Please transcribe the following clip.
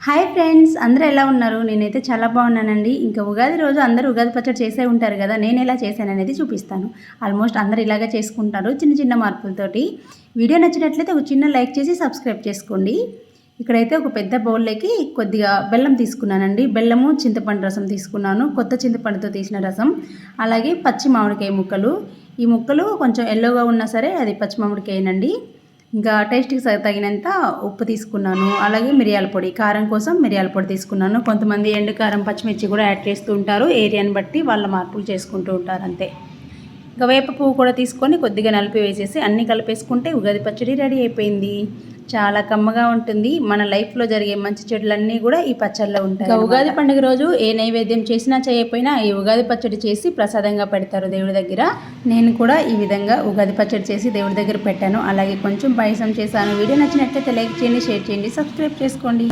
Hi friends, అందరూ ఎలా ఉన్నారు? నేనైతే చాలా బాగున్నానండి. ఇంకా ఉగాది రోజు అందరూ ఉగాది పచ్చడి చేసే ఉంటారు కదా. నేను ఎలా చేశాననేది చూపిస్తాను. ఆల్మోస్ట్ అందరూ ఇలాగే చేసుకుంటారు, చిన్న చిన్న మార్పులతోటి. వీడియో నచ్చినట్లయితే ఒక చిన్న లైక్ చేసి సబ్స్క్రైబ్ చేసుకోండి. ఇక్కడైతే ఒక పెద్ద బౌల్లోకి కొద్దిగా బెల్లం తీసుకున్నానండి. బెల్లము, చింతపండు రసం తీసుకున్నాను, కొత్త చింతపండుతో తీసిన రసం, అలాగే పచ్చి మామిడికాయ ముక్కలు. ఈ ముక్కలు కొంచెం ఎల్లోగా ఉన్నా సరే అది పచ్చి మామిడికాయనండి. ఇంకా టేస్ట్‌కి తగినంత ఉప్పు తీసుకున్నాను. అలాగే మిరియాల పొడి, కారం కోసం మిరియాల పొడి తీసుకున్నాను. కొంతమంది ఎండు కారం, పచ్చిమిర్చి కూడా యాడ్ చేస్తూ ఉంటారు. ఏరియాని బట్టి వాళ్ళ మార్పులు చేసుకుంటూ ఉంటారు అంతే. ఇంకా వేప పువ్వు కూడా తీసుకొని కొద్దిగా నలిపి వేసేసి అన్నీ కలిపేసుకుంటే ఉగాది పచ్చడి రెడీ అయిపోయింది. చాలా కమ్మగా ఉంటుంది. మన లైఫ్లో జరిగే మంచి చెడులన్నీ కూడా ఈ పచ్చడిలో ఉంటాయి. ఉగాది పండుగ రోజు ఏ నైవేద్యం చేసినా చేయకపోయినా ఈ ఉగాది పచ్చడి చేసి ప్రసాదంగా పెడతారు దేవుడి దగ్గర. నేను కూడా ఈ విధంగా ఉగాది పచ్చడి చేసి దేవుడి దగ్గర పెట్టాను. అలాగే కొంచెం పాయసం చేశాను. వీడియో నచ్చినట్లయితే లైక్ చేయండి, షేర్ చేయండి, సబ్స్క్రైబ్ చేసుకోండి.